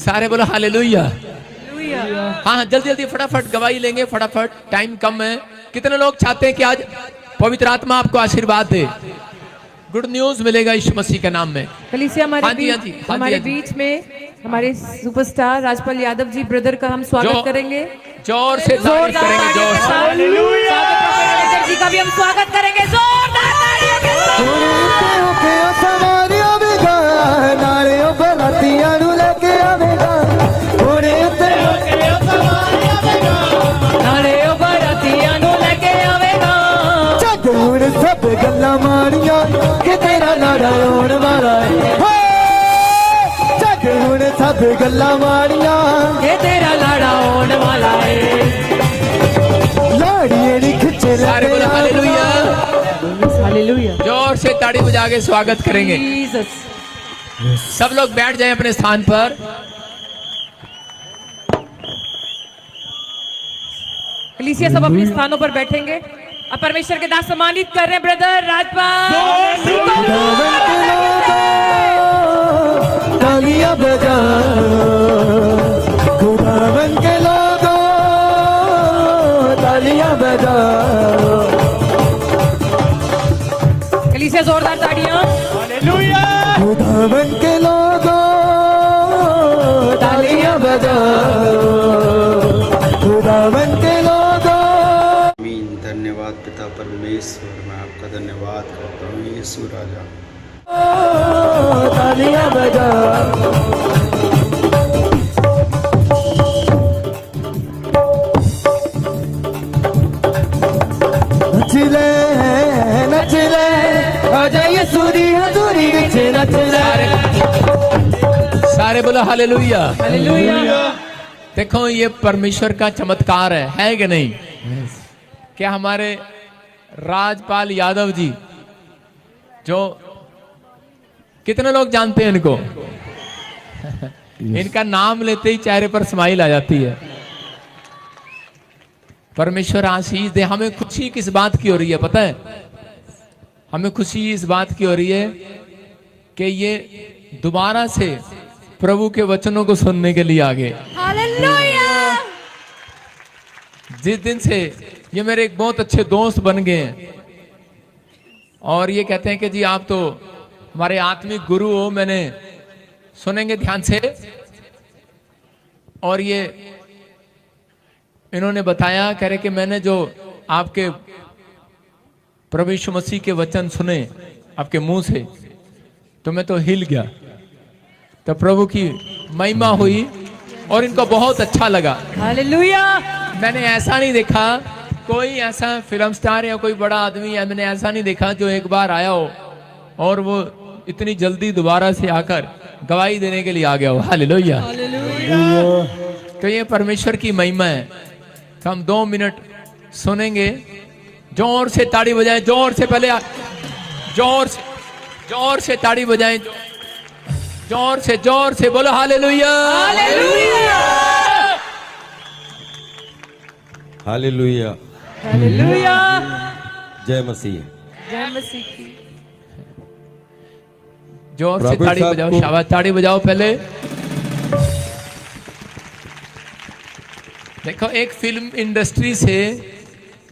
सारे बोलो हालेलुया। हाँ जल्दी जल्दी फटाफट गवाही लेंगे, फटाफट, टाइम कम है। कितने लोग चाहते हैं कि आज पवित्र आत्मा आपको आशीर्वाद दे, गुड न्यूज मिलेगा यीशु मसीह के नाम में। कलीसिया हमारे बीच में हमारे सुपरस्टार राजपाल यादव जी ब्रदर का हम स्वागत करेंगे, जोर से तारीफ करेंगे, जोर से हालेलुया जी का भी हम स्वागत करेंगे जोरदार तालियों के सब गल्ला मारिया कि तेरा लाड़ा होने वाला है, जग हुण सब गल्ला मारिया कि तेरा लाड़ा होने वाला है। लाड़िये खिंचे सारे बोलो हालेलुया, हालेलुया। जोर से ताड़ी बजा के स्वागत करेंगे। सब लोग बैठ जाएं अपने स्थान पर। कलीसिया सब अपने स्थानों पर बैठेंगे। अब परमेश्वर के दास सम्मानित कर रहे हैं ब्रदर राजपाल। तालियां बजा खुदावन के लोगों, तालियां बजा। कलीसिया जोरदार ताड़ियां। हालेलुया। खुदावन के लोगों तालियां बजा, खुदावन के लोगों। धन्यवाद पिता परमेश्वर, मैं आपका धन्यवाद करता हूँ यीशु राजा। तालियां बजा। नचले नचले आजा यीशुरी हजूरी विच नचले। सारे बोलो हालेलुया, हालेलुया। देखो ये परमेश्वर का चमत्कार है कि नहीं? क्या हमारे राजपाल यादव जी, जो कितने लोग जानते हैं इनको? इनका नाम लेते ही चेहरे पर स्माइल आ जाती है। परमेश्वर आशीष दे। हमें खुशी किस बात की हो रही है पता है? हमें खुशी इस बात की हो रही है कि ये दोबारा से प्रभु के वचनों को सुनने के लिए आ गए। हालेलुया। जिस दिन से ये मेरे एक बहुत अच्छे दोस्त बन गए हैं और ये कहते हैं कि जी आप तो हमारे आत्मिक गुरु हो, मैंने सुनेंगे ध्यान से। और ये इन्होंने बताया, कह रहे कि मैंने जो आपके प्रभु यीशु मसीह के वचन सुने आपके मुंह से, तो मैं तो हिल गया। तो प्रभु की महिमा हुई और इनको बहुत अच्छा लगा। हालेलुया। मैंने ऐसा नहीं देखा, कोई ऐसा फिल्म स्टार या कोई बड़ा आदमी है, मैंने ऐसा नहीं देखा जो एक बार आया हो और वो इतनी जल्दी दोबारा से आकर गवाही देने के लिए आ गया हो। हालेलुया। तो ये परमेश्वर की महिमा है। तो हम 2 मिनट सुनेंगे। जोर से ताड़ी बजाएं, जोर से, पहले जोर से ताड़ी बजाएं, जोर से बोलो हालेलुया। Hallelujah, hallelujah. जय मसीह। जय मसीह की। जोर से ताड़ी बजाओ, शाबाश, ताड़ी बजाओ पहले। देखो एक फिल्म इंडस्ट्री से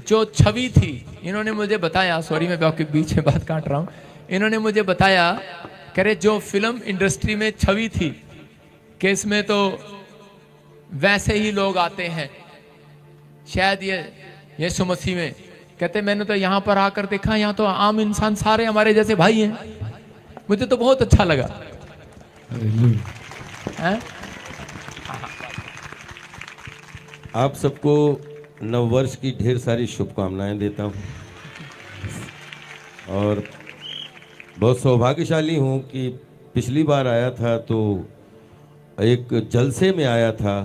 जो छवि थी, इन्होंने मुझे बताया, सॉरी मैं आपके बीच में बात काट रहा हूं, इन्होंने मुझे बताया, कह रहे जो फिल्म इंडस्ट्री में छवि थी कि इसमें तो वैसे ही लोग आते हैं, शायद ये यीशु मसीह में, कहते मैंने तो यहाँ पर आकर देखा, यहाँ तो आम इंसान सारे हमारे जैसे भाई हैं। मुझे तो बहुत अच्छा लगा। आप सबको नववर्ष की ढेर सारी शुभकामनाएं देता हूं और बहुत सौभाग्यशाली हूं कि पिछली बार आया था तो एक जलसे में आया था,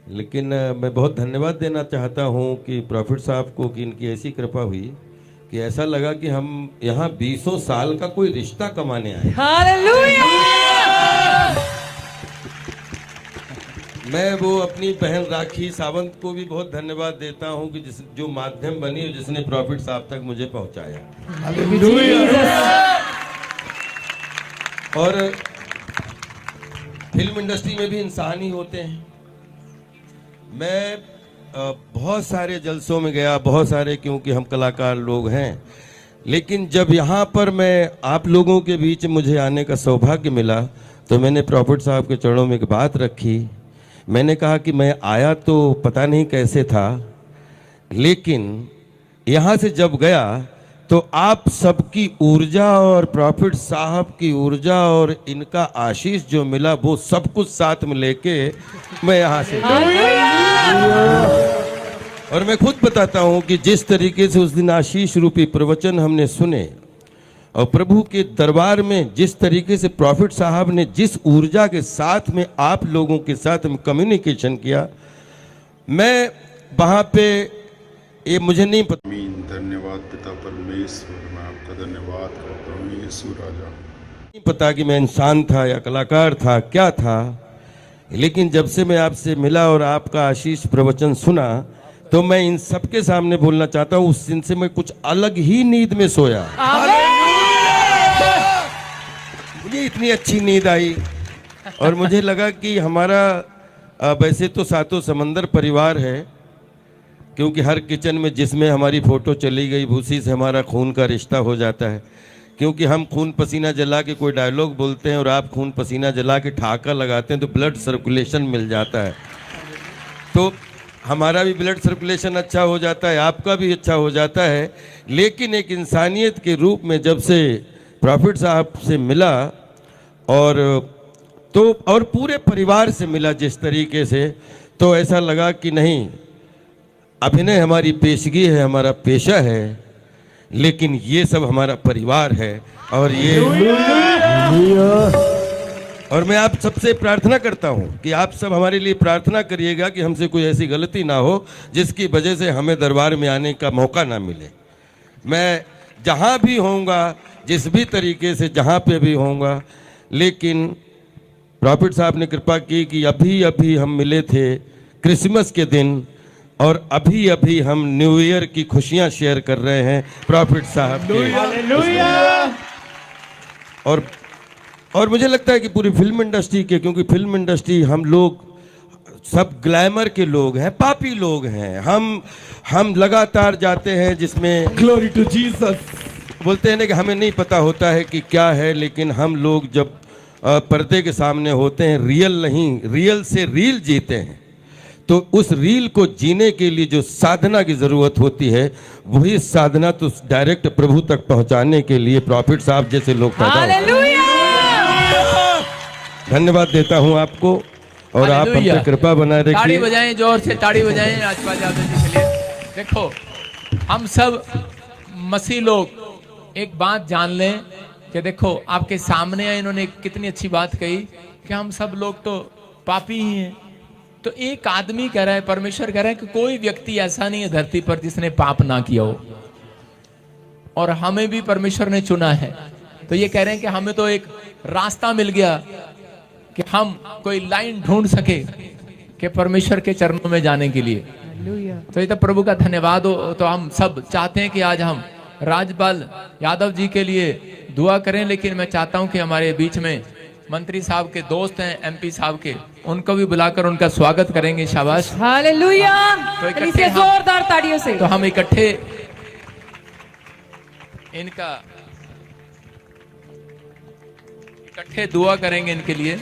लेकिन मैं बहुत धन्यवाद देना चाहता हूं कि प्रॉफिट साहब को कि इनकी ऐसी कृपा हुई कि ऐसा लगा कि हम यहाँ 20 साल का कोई रिश्ता कमाने आए। हालेलुया। मैं वो अपनी बहन राखी सावंत को भी बहुत धन्यवाद देता हूं कि जो माध्यम बनी और जिसने प्रॉफिट साहब तक मुझे पहुंचाया। और फिल्म इंडस्ट्री में भी इंसान ही होते हैं। मैं बहुत सारे जलसों में गया, बहुत सारे, क्योंकि हम कलाकार लोग हैं, लेकिन जब यहाँ पर मैं आप लोगों के बीच मुझे आने का सौभाग्य मिला तो मैंने प्रॉफिट साहब के चरणों में एक बात रखी। मैंने कहा कि मैं आया तो पता नहीं कैसे था, लेकिन यहाँ से जब गया तो आप सबकी ऊर्जा और प्रॉफिट साहब की ऊर्जा और इनका आशीष जो मिला वो सब कुछ साथ में लेके मैं यहाँ से और मैं खुद बताता हूँ कि जिस तरीके से उस दिन आशीष रूपी प्रवचन हमने सुने और प्रभु के दरबार में जिस तरीके से प्रॉफिट साहब ने जिस ऊर्जा के साथ में आप लोगों के साथ में कम्युनिकेशन किया, मैं वहाँ पे ये मुझे नहीं पता। धन्यवाद पिता परमेश्वर, मैं आपका धन्यवाद करता हूँ यीशु राजा। नहीं पता कि मैं इंसान था या कलाकार था, क्या था, लेकिन जब से मैं आपसे मिला और आपका आशीष प्रवचन सुना तो मैं इन सबके सामने बोलना चाहता हूँ, उस दिन से मैं कुछ अलग ही नींद में सोया। मुझे इतनी अच्छी नींद आई और मुझे लगा कि हमारा वैसे तो सातों समंदर परिवार है, क्योंकि हर किचन में जिसमें हमारी फोटो चली गई उसी से हमारा खून का रिश्ता हो जाता है, क्योंकि हम खून पसीना जला के कोई डायलॉग बोलते हैं और आप खून पसीना जला के ठहाका लगाते हैं तो ब्लड सर्कुलेशन मिल जाता है, तो हमारा भी ब्लड सर्कुलेशन अच्छा हो जाता है, आपका भी अच्छा हो जाता है। लेकिन एक इंसानियत के रूप में जब से प्रॉफिट साहब से मिला और पूरे परिवार से मिला जिस तरीके से, तो ऐसा लगा कि नहीं, अभिनय हमारी पेशगी है, हमारा पेशा है, लेकिन ये सब हमारा परिवार है। और मैं आप सबसे प्रार्थना करता हूं कि आप सब हमारे लिए प्रार्थना करिएगा कि हमसे कोई ऐसी गलती ना हो जिसकी वजह से हमें दरबार में आने का मौका ना मिले। मैं जहां भी होऊंगा, जिस भी तरीके से जहां पे भी होऊंगा, लेकिन प्रॉफिट साहब ने कृपा की कि अभी अभी हम मिले थे क्रिसमस के दिन और अभी अभी हम न्यू ईयर की खुशियां शेयर कर रहे हैं प्रॉफिट साहब के। और मुझे लगता है कि पूरी फिल्म इंडस्ट्री के, क्योंकि फिल्म इंडस्ट्री हम लोग सब ग्लैमर के लोग हैं, पापी लोग हैं, हम लगातार जाते हैं जिसमें ग्लोरी टू जीसस बोलते हैं ना कि हमें नहीं पता होता है कि क्या है, लेकिन हम लोग जब पर्दे के सामने होते हैं, रियल नहीं, रियल से रील जीते हैं, तो उस रील को जीने के लिए जो साधना की जरूरत होती है वही साधना तो डायरेक्ट प्रभु तक पहुंचाने के लिए प्रॉफिट साहब जैसे लोग पैदा होते हैं। धन्यवाद देता हूं आपको और आप हम पे कृपा बनाए रखिए। ताड़ी बजाएं, जोर से ताड़ी बजाएं राजपाल यादव जी के लिए। देखो, हम सब मसीह लोग एक बात जान लें कि देखो आपके सामने इन्होंने कितनी अच्छी बात कही कि हम सब लोग तो पापी ही हैं। तो एक आदमी कह रहा है, परमेश्वर कह रहा है कि कोई व्यक्ति ऐसा नहीं है धरती पर जिसने पाप ना किया हो, और हमें भी परमेश्वर ने चुना है। तो ये कह रहे हैं कि हमें तो एक रास्ता मिल गया कि हम कोई लाइन ढूंढ सके कि परमेश्वर के चरणों में जाने के लिए। तो ये तो प्रभु का धन्यवाद हो। तो हम सब चाहते हैं कि आज हम राजपाल यादव जी के लिए दुआ करें, लेकिन मैं चाहता हूं कि हमारे बीच में मंत्री साहब के दोस्त हैं, एमपी साहब के, उनको भी बुलाकर उनका स्वागत करेंगे। शाबाश, हालेलुया। तो इकट्ठे जोरदार तालियों से तो हम इकट्ठे दुआ करेंगे इनके लिए।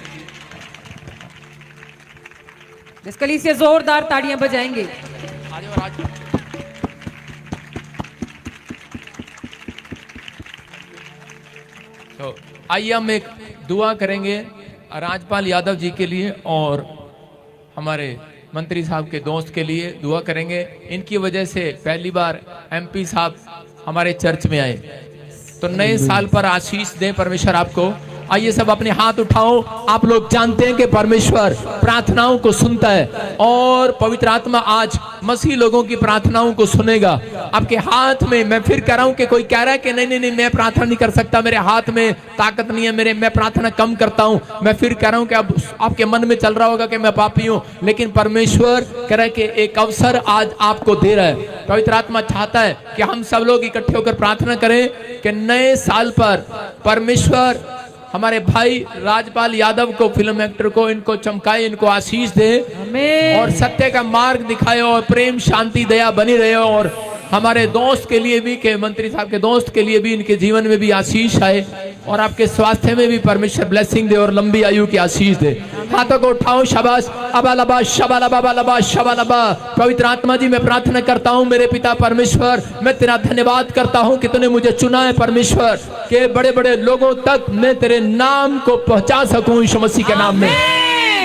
इस कलीसिया जोरदार ताड़ियां बजाएंगे। तो आइए हम एक दुआ करेंगे राजपाल यादव जी के लिए और हमारे मंत्री साहब के दोस्त के लिए दुआ करेंगे। इनकी वजह से पहली बार एमपी साहब हमारे चर्च में आए, तो नए साल पर आशीष दे परमेश्वर आपको। आइए सब अपने हाथ उठाओ। आप लोग जानते हैं कि परमेश्वर प्रार्थनाओं को सुनता है और पवित्र आत्मा आज मसीह लोगों की प्रार्थनाओं को सुनेगा। आपके हाथ में, मैं फिर कह रहा हूं कि कोई कह रहा है कि नहीं मैं प्रार्थना नहीं कर सकता, मेरे हाथ में ताकत नहीं है, मैं प्रार्थना कम करता हूं। मैं फिर कह रहा हूं कि अब आपके मन में चल रहा होगा कि मैं पापी हूं, लेकिन परमेश्वर कह रहा है कि एक अवसर आज आपको दे रहा है। पवित्र आत्मा चाहता है कि हम सब लोग इकट्ठे होकर प्रार्थना करें कि नए साल पर परमेश्वर हमारे भाई राजपाल यादव को, फिल्म एक्टर को, इनको चमकाए, इनको आशीष दे आमीन। और सत्य का मार्ग दिखाए और प्रेम शांति दया बनी रहे। और हमारे दोस्त के लिए भी, के मंत्री साहब के दोस्त के लिए भी, इनके जीवन में भी आशीष आए और आपके स्वास्थ्य में भी परमेश्वर ब्लेसिंग दे और लंबी आयु की आशीष दे। हाथों को उठाओ, शाबाश, अबालबा शबालबा शबालबा। पवित्र आत्मा जी, मैं प्रार्थना करता हूँ मेरे पिता परमेश्वर, मैं तेरा धन्यवाद करता हूँ कि तूने मुझे चुना है परमेश्वर, के बड़े बड़े लोगों तक मैं तेरे नाम को पहुंचा सकूं यीशु मसीह के नाम में।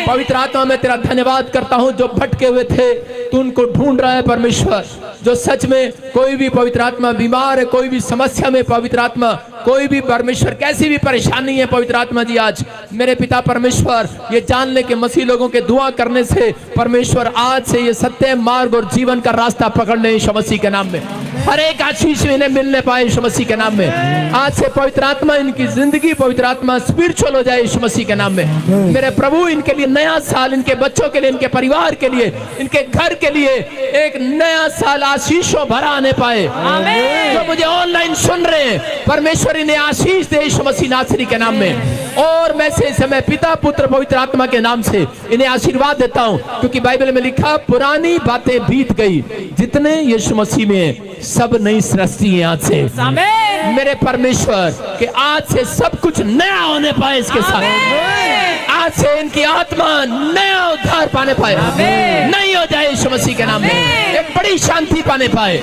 पवित्र आत्मा, मैं तेरा धन्यवाद करता हूं, जो भटके हुए थे तू उनको ढूंढ रहा है परमेश्वर, जो सच में कोई भी पवित्र आत्मा बीमार है, कोई भी समस्या में पवित्र आत्मा, कोई भी परमेश्वर कैसी भी परेशानी है पवित्र आत्मा जी, आज मेरे पिता परमेश्वर ये जान ले कि मसीह लोगों के दुआ करने से परमेश्वर आज से ये सत्य मार्ग और जीवन का रास्ता पकड़ ले यीशु मसीह के नाम में। हर एक आशीष इन्हें मिलने पाए यीशु मसीह के नाम में। आज से पवित्र आत्मा इनकी जिंदगी पवित्र आत्मा स्पिरिचुअल हो जाए यीशु मसीह के नाम में। मेरे प्रभु, इनके लिए नया साल, इनके बच्चों के लिए, इनके परिवार के लिए, इनके घर के लिए एक नया साल आशीषों भरा आने पाए। जो मुझे ऑनलाइन सुन रहे हैं परमेश्वर इन्हें आशीष दे यीशु मसीह नासरी के नाम में। और मैं से समय पिता पुत्र पवित्र आत्मा के नाम से इन्हें आशीर्वाद देता हूं, क्योंकि बाइबल में लिखा पुरानी बातें बीत गई, जितने यीशु मसीह में सब नई सृष्टि है आज से। मेरे परमेश्वर के आज से सब कुछ नया होने पाए इसके साथ। आज से इनकी आत्मा नया उद्धार पाने पाए, नहीं हो जाए यीशु मसीह के नाम में। एक बड़ी शांति पाने पाए,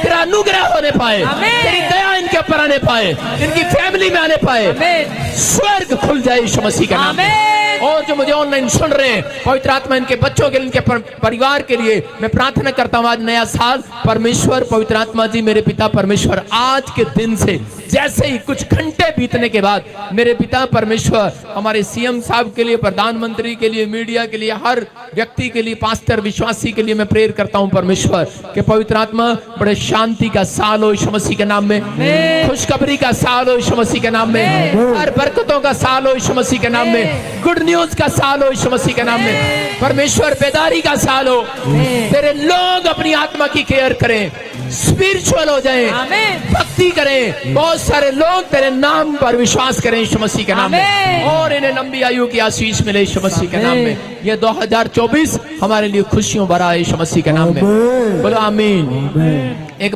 तेरा अनुग्रह होने पाए, तेरी दया इनके ऊपर आने पाए, इनकी फैमिली में आने पाए, स्वर्ग खुल जाए यीशु मसीह के नाम में। और जो मुझे ऑनलाइन सुन रहे हैं पवित्र आत्मा इनके बच्चों के लिए, इनके परिवार के लिए मैं प्रार्थना करता हूँ, आज नया साल परमेश्वर पवित्र आत्मा जी मेरे पिता परमेश्वर आज के दिन से जैसे ही कुछ घंटे बीतने के बाद मेरे पिता परमेश्वर हमारे सीएम साहब के लिए, प्रधानमंत्री के लिए, मीडिया के लिए, हर व्यक्ति के लिए, पास्टर विश्वासी के लिए मैं प्रेयर करता हूं परमेश्वर के पवित्र आत्मा बड़े शांति का साल हो यीशु मसीह के नाम में, खुशखबरी का साल हो यीशु मसीह के नाम में, हर बरकतों का साल हो यीशु मसीह के नाम में, गुड न्यूज का साल हो यीशु मसीह के नाम में। परमेश्वर बेदारी का साल हो, तेरे लोग अपनी आत्मा की केयर करें, स्पिरिचुअल हो जाएं, भक्ति करें, बहुत सारे लोग तेरे नाम पर विश्वास करें यीशु मसीह के नाम में, और इन्हें लंबी आयु की आशीष मिले यीशु मसीह के नाम में। ये 2024 हमारे लिए खुशियों भरा है यीशु मसीह के नाम में। बोलो आमीन। एक